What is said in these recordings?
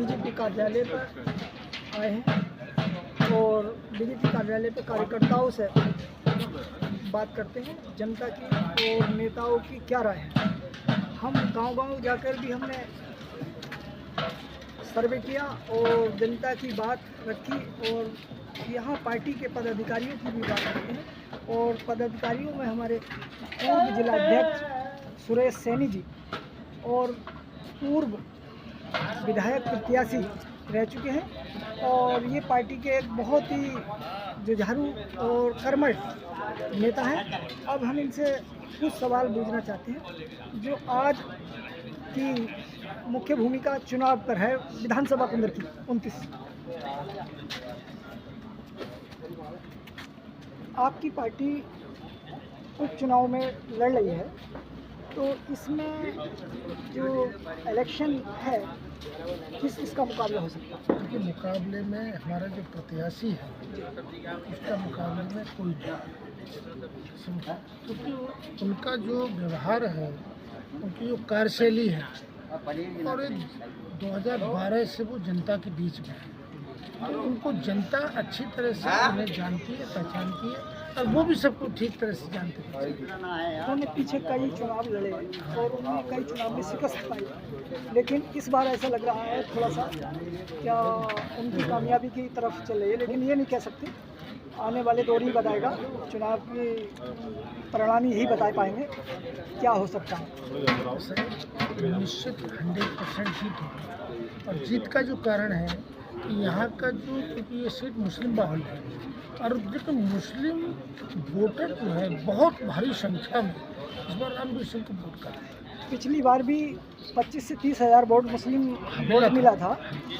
BJP कार्यालय पर आए हैं और बीजेपी कार्यालय पर कार्यकर्ताओं से बात करते हैं जनता की और नेताओं की क्या राय है। हम गांव-गांव जाकर भी हमने सर्वे किया और जनता की बात रखी और यहाँ पार्टी के पदाधिकारियों की भी बात रखी है और पदाधिकारियों में हमारे पूर्व जिलाध्यक्ष सुरेश सैनी जी और पूर्व विधायक प्रत्याशी रह चुके हैं और ये पार्टी के एक बहुत ही जुझारू और कर्मठ नेता हैं। अब हम इनसे कुछ सवाल पूछना चाहते हैं जो आज की मुख्य भूमिका चुनाव पर है विधानसभा केंद्र की 29। आपकी पार्टी कुछ चुनाव में लड़ रही है तो इसमें जो इलेक्शन है किसका मुकाबला हो सकता है? क्योंकि मुकाबले में हमारा जो प्रत्याशी है उसका मुकाबले में कोई नहीं समझा, क्योंकि उनका जो व्यवहार है, उनकी जो कार्यशैली है और 2012 से वो जनता के बीच में है, तो उनको जनता अच्छी तरह से उन्हें जानती है, पहचानती है और वो भी सबको ठीक तरह से जानते हैं। उन्होंने पीछे कई चुनाव लड़े और उन्होंने कई चुनाव में शिकस्त पाई, लेकिन इस बार ऐसा लग रहा है थोड़ा सा क्या उनकी कामयाबी की तरफ चल रही है, लेकिन ये नहीं कह सकते, आने वाले दौर ही बताएगा, चुनाव के परिणाम ही बता पाएंगे क्या हो सकता है। निश्चित 100% जीत होगी और जीत का जो कारण है कि यहाँ का जो, क्योंकि ये सीट मुस्लिम बाहुल है और जो मुस्लिम वोटर जो है बहुत भारी संख्या में इस बार रणवीर सिंह को वोट कर रहे हैं। पिछली बार भी 25 से 30 हज़ार वोट मुस्लिम वोट मिला था।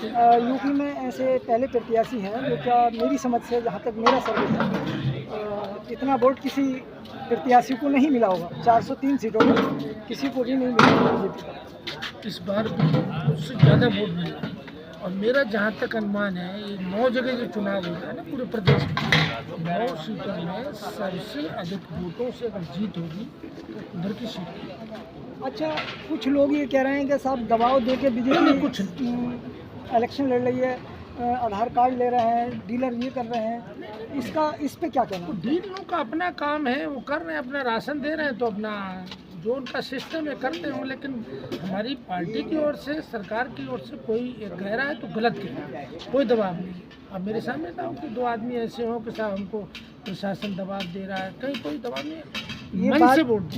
यूपी में ऐसे पहले प्रत्याशी हैं जो क्या मेरी समझ से, जहाँ तक मेरा सर्वे है, इतना वोट किसी प्रत्याशी को नहीं मिला होगा। 403 सीटों में किसी को भी नहीं मिला बीजेपी। इस बार भी उससे ज़्यादा वोट मिला और मेरा जहाँ तक अनुमान है, ये 9 जगह जो चुनाव हो रहा है ना पूरे प्रदेश में, 9 सीटों में सबसे अधिक वोटों से अगर जीत होगी तो उधर की सीट। अच्छा, कुछ लोग ये कह रहे हैं कि साहब दबाव दे के बीजेपी कुछ इलेक्शन लड़ रही है, आधार कार्ड ले रहे हैं, डीलर ये कर रहे हैं, इस पे क्या कहना? डीलरों का अपना काम है, वो कर रहे हैं, अपना राशन दे रहे हैं तो अपना जो उनका सिस्टम है करते हो, लेकिन हमारी पार्टी की ओर से, सरकार की ओर से कोई कह रहा है तो गलत कह, कोई दबाव नहीं। अब मेरे सामने था कि 2 आदमी ऐसे हों कि साहब हमको प्रशासन दबाव दे रहा है, कहीं कोई दबाव नहीं है।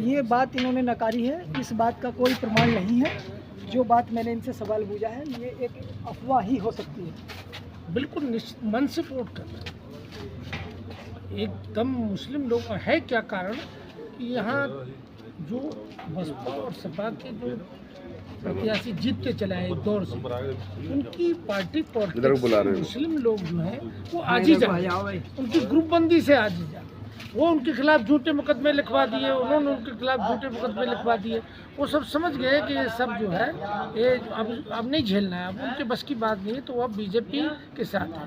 ये बात इन्होंने नकारी है, इस बात का कोई प्रमाण नहीं है। जो बात मैंने इनसे सवाल पूछा है ये एक अफवाह ही हो सकती है। बिल्कुल निश्चित मन से वोट कर रहे हैं एकदम मुस्लिम लोग। है क्या कारण कि यहाँ जो बसपा और सपा के जो प्रत्याशी जीतते चले आए एक दौर से, उनकी पार्टी मुस्लिम लोग जो हैं वो आज ही जाए, उनकी ग्रुपबंदी से आज ही जाए। वो उनके खिलाफ झूठे मुकदमे लिखवा दिए, उन्होंने उनके खिलाफ झूठे मुकदमे लिखवा दिए। वो सब समझ गए कि ये सब जो है ये अब नहीं झेलना है, अब उनके बस की बात नहीं है, तो अब बीजेपी के साथ है।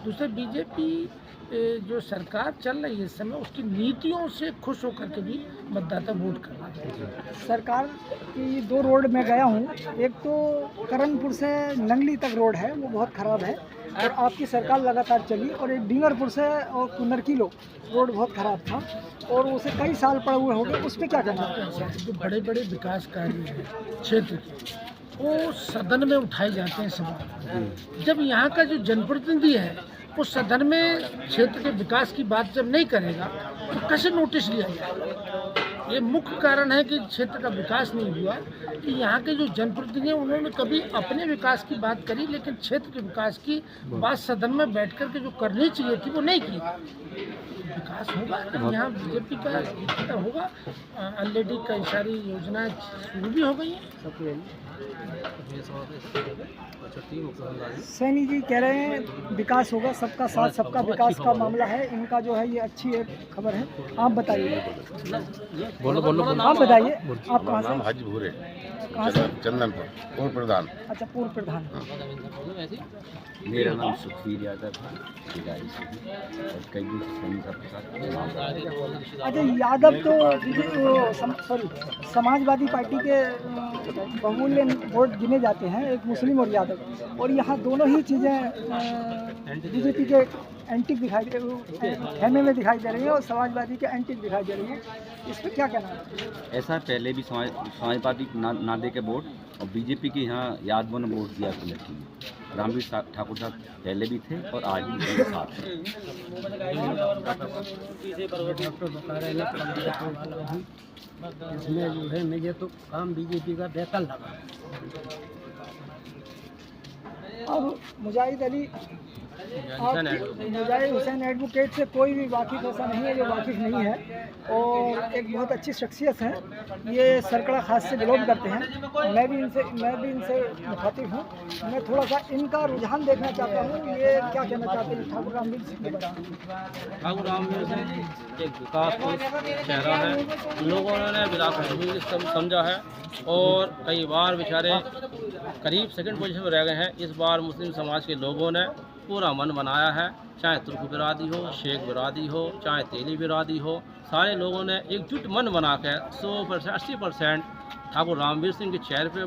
दूसरे बीजेपी जो सरकार चल रही है इस समय, उसकी नीतियों से खुश होकर के भी मतदाता वोट कर रहा है। सरकार की 2 रोड में गया हूँ, एक तो करणपुर से नंगली तक रोड है वो बहुत ख़राब है और आपकी सरकार लगातार चली, और एक डिंगरपुर से और कुनरकीलो रोड बहुत ख़राब था और उसे कई साल पड़े हुए हो गए, उस पर क्या करना है? जो बड़े बड़े विकास कार्य हैं क्षेत्र के, वो सदन में उठाए जाते हैं सवाल। जब यहाँ का जो जनप्रतिनिधि है वो सदन में क्षेत्र के विकास की बात जब नहीं करेगा तो कैसे नोटिस लिया जाएगा? ये मुख्य कारण है कि क्षेत्र का विकास नहीं हुआ कि यहाँ के जो जनप्रतिनिधि हैं उन्होंने कभी अपने विकास की बात करी, लेकिन क्षेत्र के विकास की बात सदन में बैठ कर के जो करनी चाहिए थी वो नहीं की। विकास होगा तो यहाँ बीजेपी का होगा। ऑलरेडी कई सारी योजनाएं शुरू भी हो गई हैं। सैनी जी कह रहे हैं विकास होगा, सबका साथ सबका विकास का मामला है इनका, जो है ये अच्छी एक खबर है। आप बताइए। बोलो आप बताइए, आप कहाँ से? हाजी भूरे, कहाँ से? चंदनपुर, पूर्व प्रधान। अच्छा, पूर्व प्रधान। मेरा नाम सुखबीर यादव है, और कई दिन से अच्छा, यादव तो सॉरी समाजवादी पार्टी के बहुमूल्य वोट गिने जाते हैं, एक मुस्लिम और यादव, और यहाँ दोनों ही चीज़ें बीजेपी के एंटी खेमे में दिखाई दे रही है और समाजवादी के एंटी दिखाई दे रही है। इस पर क्या कहना है? ऐसा पहले भी समाजवादी ना दे के वोट और बीजेपी के यहाँ यादव ने वोट दिया लड़की में। रामवीर ठाकुर साहब पहले भी थे और आज भी उनके साथ हैं। इसमें जो है मुझे तो काम बीजेपी का बेहतर लगा। और मुजाहिद अली मुजाहिद हुसैन एडवोकेट से कोई भी वाकिफ़ ऐसा नहीं है जो वाकिफ़ नहीं है, और एक बहुत अच्छी शख्सियत है। ये सरकड़ा खास से बिलोंग करते हैं। मैं भी इनसे मुखातिब हूँ। मैं थोड़ा सा इनका रुझान देखना चाहता हूँ, ये क्या कहना चाहते हैं ठाकुर रामवीर सिंह के बारे में। ठाकुर रामवीर सिंह एक विकास को चेहरा है, लोगों ने विकास समझा है और कई बार बेचारे करीब सेकंड पोजीशन में रह गए हैं। इस बार मुस्लिम समाज के लोगों ने पूरा मन बनाया है, चाहे तुर्क बिरादी हो, शेख बिरादी हो, चाहे तेली बिरादी हो, सारे लोगों ने एकजुट मन बना कर 100% 80% ठाकुर रामवीर सिंह के चेहरे पे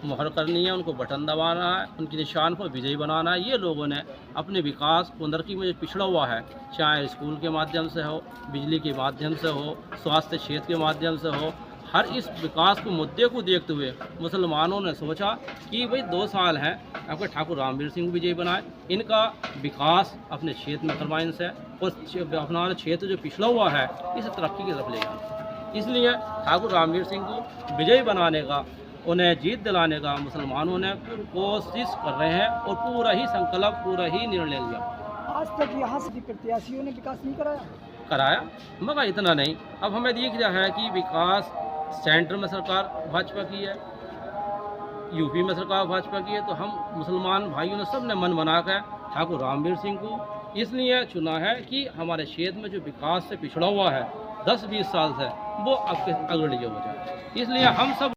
मुहर करनी है, उनको बटन दबाना है, उनके निशान को विजयी बनाना है। ये लोगों ने अपने विकास को तरक्की में जो पिछड़ा हुआ है, चाहे स्कूल के माध्यम से हो, बिजली के माध्यम से हो, स्वास्थ्य क्षेत्र के माध्यम से हो, हर इस विकास को मुद्दे को देखते हुए मुसलमानों ने सोचा कि भाई 2 साल हैं, आपके ठाकुर रामवीर सिंह विजयी बनाए, इनका विकास अपने क्षेत्र में करवाएं से और अपना क्षेत्र जो पिछड़ा हुआ है इस तरक्की की तरफ ले जाए। इसलिए ठाकुर रामवीर सिंह को विजयी बनाने का, उन्हें जीत दिलाने का मुसलमानों ने कोशिश कर रहे हैं और पूरा ही संकल्प, पूरा ही निर्णय लिया। आज तक यहाँ से प्रत्याशियों ने विकास नहीं कराया, मगर इतना नहीं। अब हमें दिख रहा है कि विकास सेंटर में सरकार भाजपा की है, यूपी में सरकार भाजपा की है, तो हम मुसलमान भाइयों ने सब ने मन बनाकर ठाकुर रामवीर सिंह को इसलिए चुना है कि हमारे क्षेत्र में जो विकास से पिछड़ा हुआ है 10-20 साल से, वो अब अग्रणी हो जाए। इसलिए हम सब